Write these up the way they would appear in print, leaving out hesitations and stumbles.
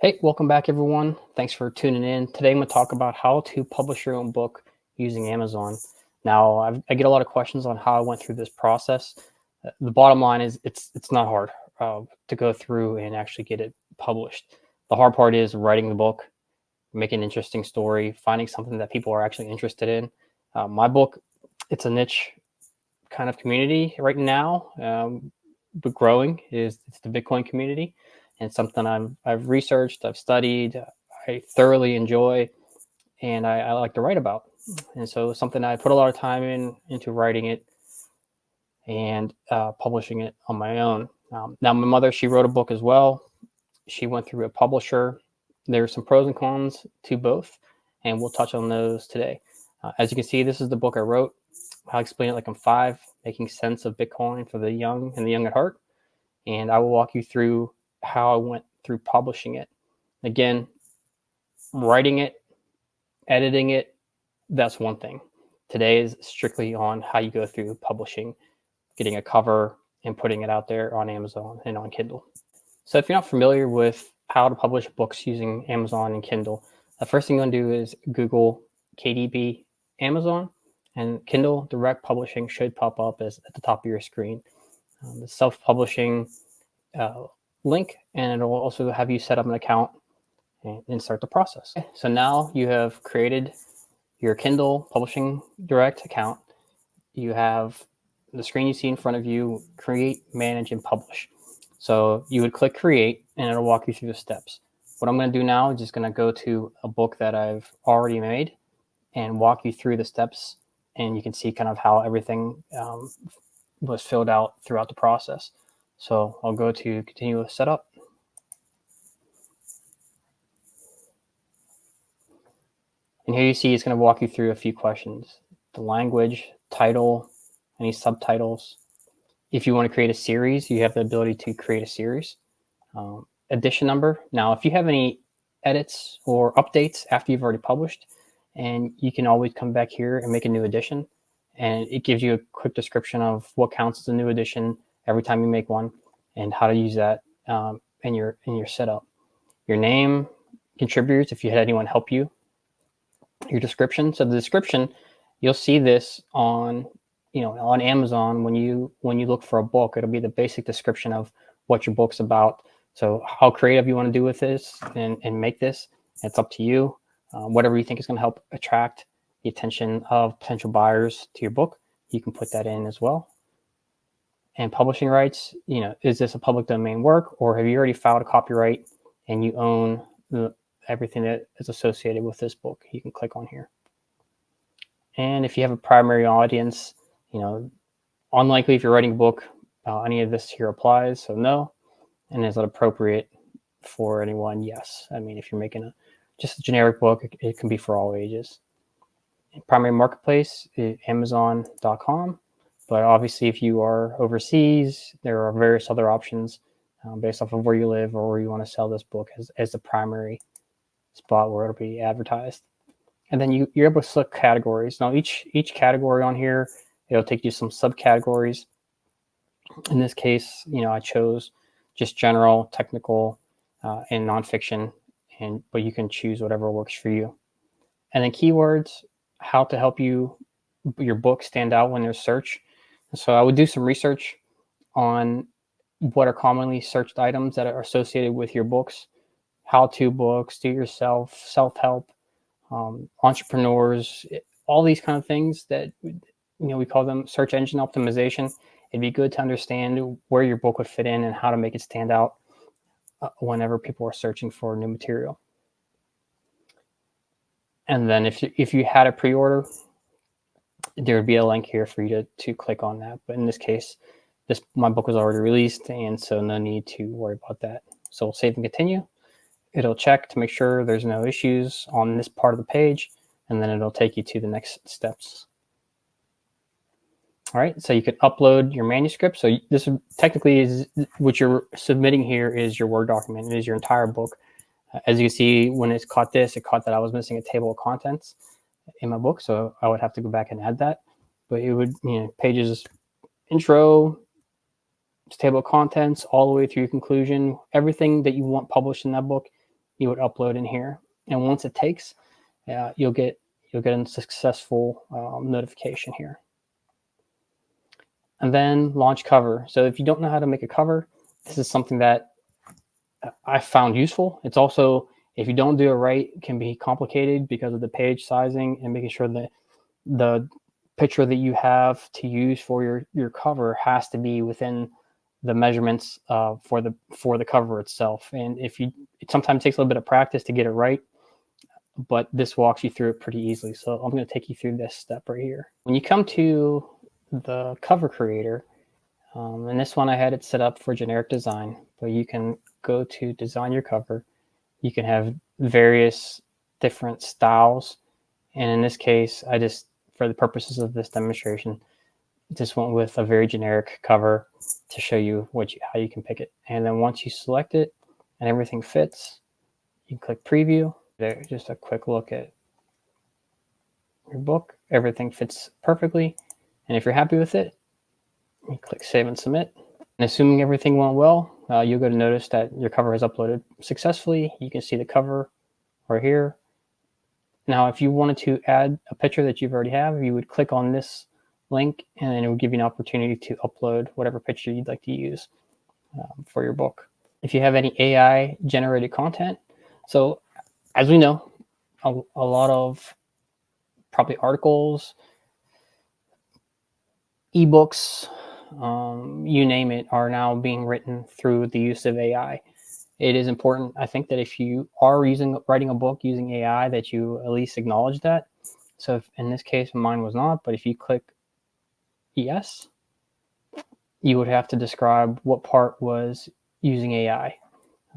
Hey, welcome back, everyone. Thanks for tuning in. Today, I'm going to talk about how to publish your own book using Amazon. Now, I get a lot of questions on how I went through this process. The bottom line is it's not hard to go through and actually get it published. The hard part is writing the book, making an interesting story, finding something that people are actually interested in. My book, it's a niche kind of community right now, but growing it's the Bitcoin community, and something I've researched, I've studied, I thoroughly enjoy, and I like to write about. And so something I put a lot of time into writing it and publishing it on my own. Now my mother, she wrote a book as well. She went through a publisher. There's some pros and cons to both, and we'll touch on those today. As you can see, this is the book I wrote. I'll explain it like I'm five, making sense of Bitcoin for the young and the young at heart. And I will walk you through how I went through publishing it. Again, writing it, editing it, that's one thing. Today is strictly on how you go through publishing, getting a cover, and putting it out there on Amazon and on Kindle. So if you're not familiar with how to publish books using Amazon and Kindle, the first thing you're going to do is Google KDP Amazon, and Kindle Direct Publishing should pop up as at the top of your screen. The self-publishing link, and it'll also have you set up an account and start the process. Okay, so now you have created your Kindle Publishing Direct account. You have the screen you see in front of you, create, manage, and publish. So you would click create, and it'll walk you through the steps. What I'm going to do now is just going to go to a book that I've already made and walk you through the steps, and you can see kind of how everything was filled out throughout the process. So I'll go to continue with setup. And here you see it's going to walk you through a few questions. The language, title, any subtitles. If you want to create a series, you have the ability to create a series. Edition number. Now, if you have any edits or updates after you've already published, and you can always come back here and make a new edition. And it gives you a quick description of what counts as a new edition every time you make one, and how to use that in your setup. Your name, contributors, if you had anyone help you. Your description. So the description, you'll see this on on Amazon when you look for a book. It'll be the basic description of what your book's about. So how creative you want to do with this and make this, it's up to you. Whatever you think is going to help attract the attention of potential buyers to your book, you can put that in as well. And publishing rights, is this a public domain work, or have you already filed a copyright and you own everything that is associated with this book? You can click on here. And if you have a primary audience, unlikely if you're writing a book, any of this here applies, so no. And is it appropriate for anyone? Yes. I mean, if you're making just a generic book, it can be for all ages. Primary marketplace is Amazon.com, but obviously if you are overseas, there are various other options based off of where you live or where you want to sell this book as the primary spot where it'll be advertised. And then you're able to select categories. Now each category on here, it'll take you some subcategories. In this case, I chose just general, technical, and nonfiction, but you can choose whatever works for you. And then keywords, how to help your book stand out when there's search. So I would do some research on what are commonly searched items that are associated with your books, how-to books, do-yourself, self-help, entrepreneurs, all these kind of things that we call them search engine optimization. It'd be good to understand where your book would fit in and how to make it stand out whenever people are searching for new material. And then if you had a pre-order, there would be a link here for you to click on that. But in this case, my book was already released, and so no need to worry about that. So we'll save and continue. It'll check to make sure there's no issues on this part of the page, and then it'll take you to the next steps. All right, so you can upload your manuscript. So this technically is what you're submitting here is your Word document. It is your entire book. As you can see, when it caught that I was missing a table of contents in my book, so I would have to go back and add that. But it would, pages, intro, table of contents, all the way through conclusion, everything that you want published in that book, you would upload in here. And once it takes, you'll get a successful notification here. And then launch cover. So if you don't know how to make a cover, this is something that I found useful. It's also, if you don't do it right, it can be complicated because of the page sizing and making sure that the picture that you have to use for your cover has to be within the measurements for the cover itself. And it sometimes takes a little bit of practice to get it right, but this walks you through it pretty easily. So I'm going to take you through this step right here. When you come to the cover creator, and this one I had it set up for generic design, but you can go to design your cover. You can have various different styles. And in this case, I just, for the purposes of this demonstration, just went with a very generic cover to show you how you can pick it. And then once you select it and everything fits, you can click preview. There, just a quick look at your book. Everything fits perfectly. And if you're happy with it, you click save and submit. And assuming everything went well, you'll go to notice that your cover has uploaded successfully. You can see the cover right here. Now, if you wanted to add a picture that you've already have, you would click on this link, and then it would give you an opportunity to upload whatever picture you'd like to use for your book. If you have any AI generated content, so as we know, a lot of probably articles, ebooks, you name it, are now being written through the use of AI. It is important, I think, that if you are writing a book using AI, that you at least acknowledge that. So if, in this case, mine was not, but if you click yes, you would have to describe what part was using AI,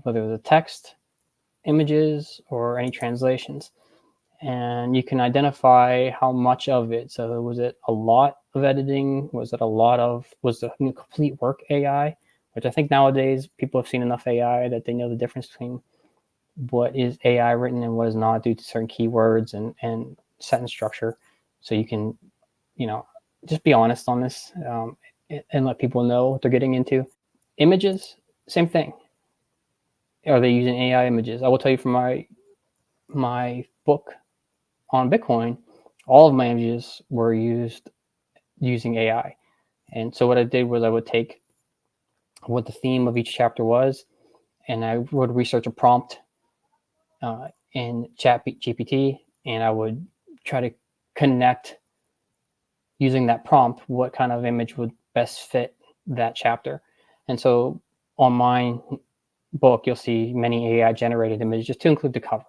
whether it was a text, images, or any translations. And you can identify how much of it. So was it a lot of editing? Was the complete work AI? Which I think nowadays people have seen enough AI that they know the difference between what is AI written and what is not due to certain keywords and sentence structure. So you can, just be honest on this and let people know what they're getting into. Images, same thing. Are they using AI images? I will tell you from my book on Bitcoin, all of my images were used using AI. And so what I did was I would take what the theme of each chapter was, and I would research a prompt in ChatGPT, and I would try to connect using that prompt what kind of image would best fit that chapter. And so on my book, you'll see many AI generated images just to include the cover.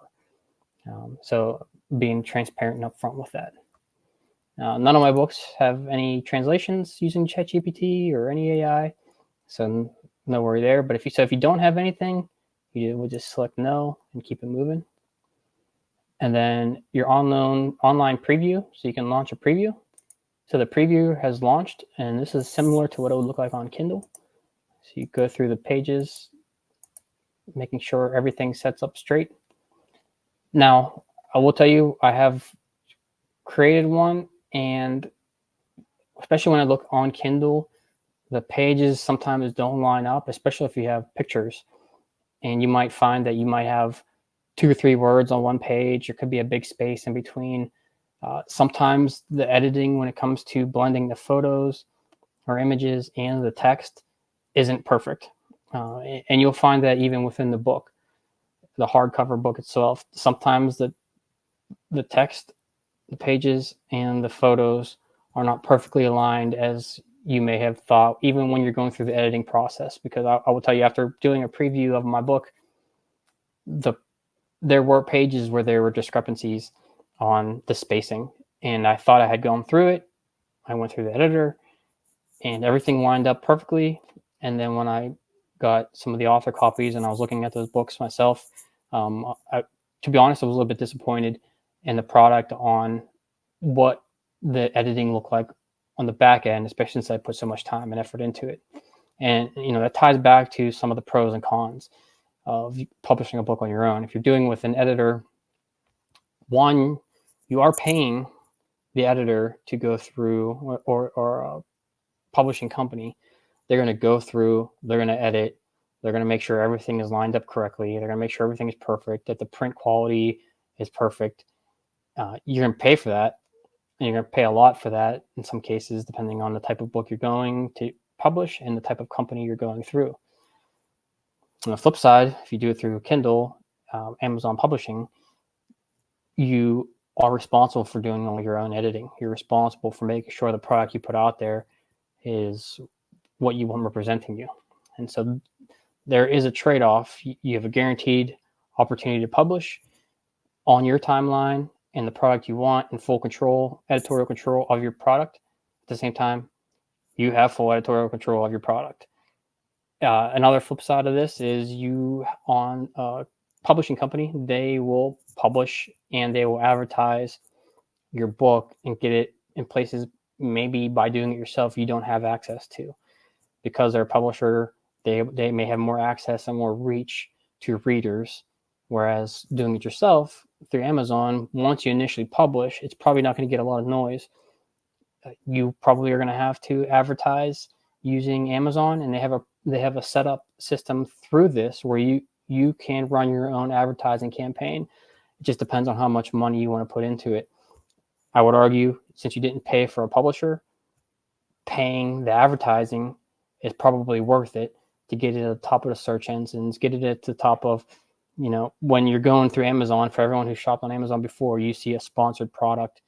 So being transparent and upfront with that. None of my books have any translations using ChatGPT or any AI, so no worry there. But if you don't have anything, you would just select no and keep it moving. And then your online preview, so you can launch a preview. So the preview has launched, and this is similar to what it would look like on Kindle. So you go through the pages, making sure everything sets up straight. Now, I will tell you, I have created one, and especially when I look on Kindle, the pages sometimes don't line up, especially if you have pictures. And you might find that you might have 2 or 3 words on one page. There could be a big space in between. Sometimes the editing, when it comes to blending the photos or images and the text, isn't perfect. And you'll find that even within the book, the hardcover book itself, sometimes the text, the pages, and the photos are not perfectly aligned as you may have thought, even when you're going through the editing process. Because I will tell you, after doing a preview of my book, there were pages where there were discrepancies on the spacing, and I thought I had gone through it. I went through the editor, and everything lined up perfectly. And then when I got some of the author copies and I was looking at those books myself, to be honest, I was a little bit disappointed in the product on what the editing looked like on the back end, especially since I put so much time and effort into it. And that ties back to some of the pros and cons of publishing a book on your own. If you're doing it with an editor, one, you are paying the editor to go through, or a publishing company. They're going to go through, they're going to edit, They're going to make sure everything is lined up correctly. They're going to make sure everything is perfect, that the print quality is perfect. You're going to pay for that, and you're going to pay a lot for that in some cases, depending on the type of book you're going to publish and the type of company you're going through. On the flip side, if you do it through Kindle, Amazon Publishing, you are responsible for doing all your own editing. You're responsible for making sure the product you put out there is what you want representing you. And so there is a trade-off. You have a guaranteed opportunity to publish on your timeline and the product you want, in full control, editorial control of your product. At the same time, you have full editorial control of your product. Another flip side of this is you, on a publishing company, they will publish and they will advertise your book and get it in places maybe by doing it yourself you don't have access to. Because they're a publisher, they may have more access and more reach to readers, whereas doing it yourself through Amazon, once you initially publish, it's probably not going to get a lot of noise. You probably are going to have to advertise using Amazon, and they have a setup system through this where you can run your own advertising campaign. It just depends on how much money you want to put into it. I would argue, since you didn't pay for a publisher, paying the advertising is probably worth it to get it at the top of the search engines, get it at the top of, when you're going through Amazon. For everyone who shopped on Amazon before, you see a sponsored product.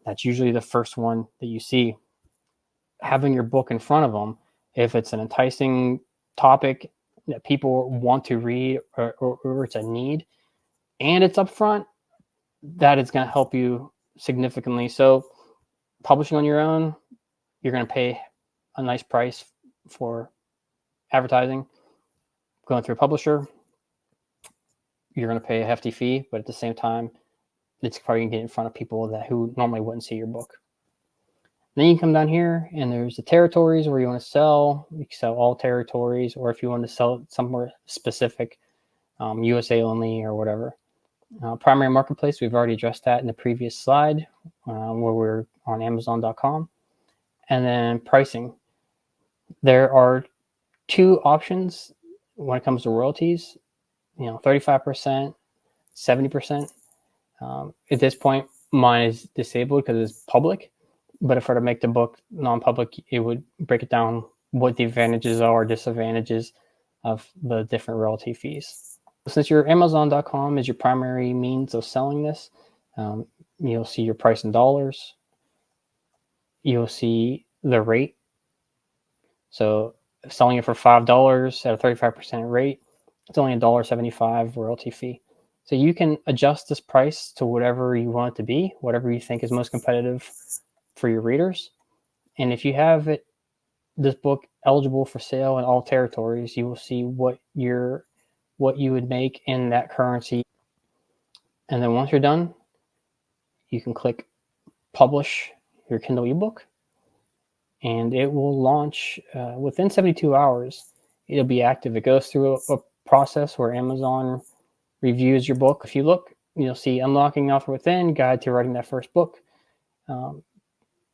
That's usually the first one that you see. Having your book in front of them, if it's an enticing topic that people want to read, or it's a need, and it's up front, that is going to help you significantly. So publishing on your own, you're going to pay a nice price for advertising. Going through a publisher, you're going to pay a hefty fee, but at the same time, it's probably going to get in front of people who normally wouldn't see your book. Then you come down here, and there's the territories where you want to sell. You can sell all territories, or if you want to sell it somewhere specific, USA only or whatever. Primary marketplace, we've already addressed that in the previous slide, where we're on Amazon.com. And then pricing. There are two options when it comes to royalties, 35%, 70%. At this point, mine is disabled because it's public. But if I were to make the book non-public, it would break it down what the advantages are or disadvantages of the different royalty fees. Since your Amazon.com is your primary means of selling this, you'll see your price in dollars. You'll see the rate. So selling it for $5 at a 35% rate, it's only $1.75 royalty fee. So you can adjust this price to whatever you want it to be, whatever you think is most competitive for your readers. And if you have this book eligible for sale in all territories, you will see what you would make in that currency. And then once you're done, you can click publish your Kindle ebook, and it will launch within 72 hours. It'll be active. It goes through a process where Amazon reviews your book. If you look, you'll see Unlocking Author Within, Guide to Writing That First Book.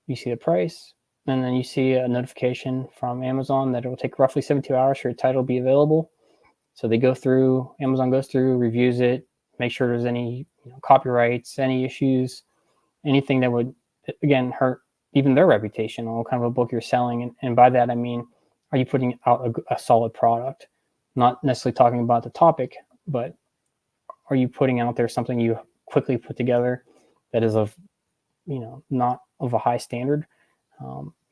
You see the price, and then you see a notification from Amazon that it will take roughly 72 hours for your title to be available. So Amazon goes through, reviews it, make sure there's any copyrights, any issues, anything that would, again, hurt even their reputation on what kind of a book you're selling. And by that, I mean, are you putting out a solid product? Not necessarily talking about the topic, but are you putting out there something you quickly put together that is of, not of a high standard?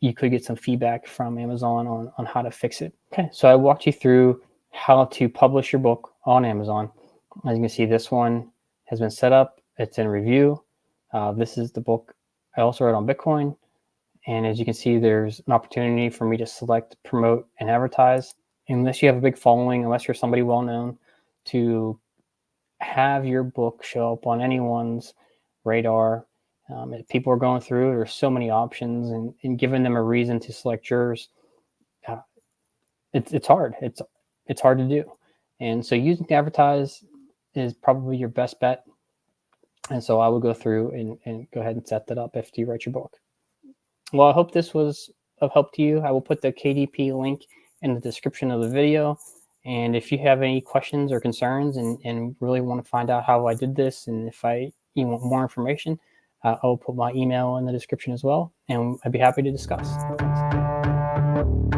You could get some feedback from Amazon on how to fix it. Okay, so I walked you through how to publish your book on Amazon. As you can see, this one has been set up. It's in review. This is the book I also wrote on Bitcoin. And as you can see, there's an opportunity for me to select, promote, and advertise. Unless you have a big following, unless you're somebody well-known, to have your book show up on anyone's radar. If people are going through, there's so many options, and giving them a reason to select yours, it's hard. It's hard to do. And so using to advertise is probably your best bet. And so I will go through and go ahead and set that up after you write your book. Well, I hope this was of help to you. I will put the KDP link in the description of the video. And if you have any questions or concerns and really want to find out how I did this, and if you want more information, I'll put my email in the description as well, and I'd be happy to discuss. Thanks.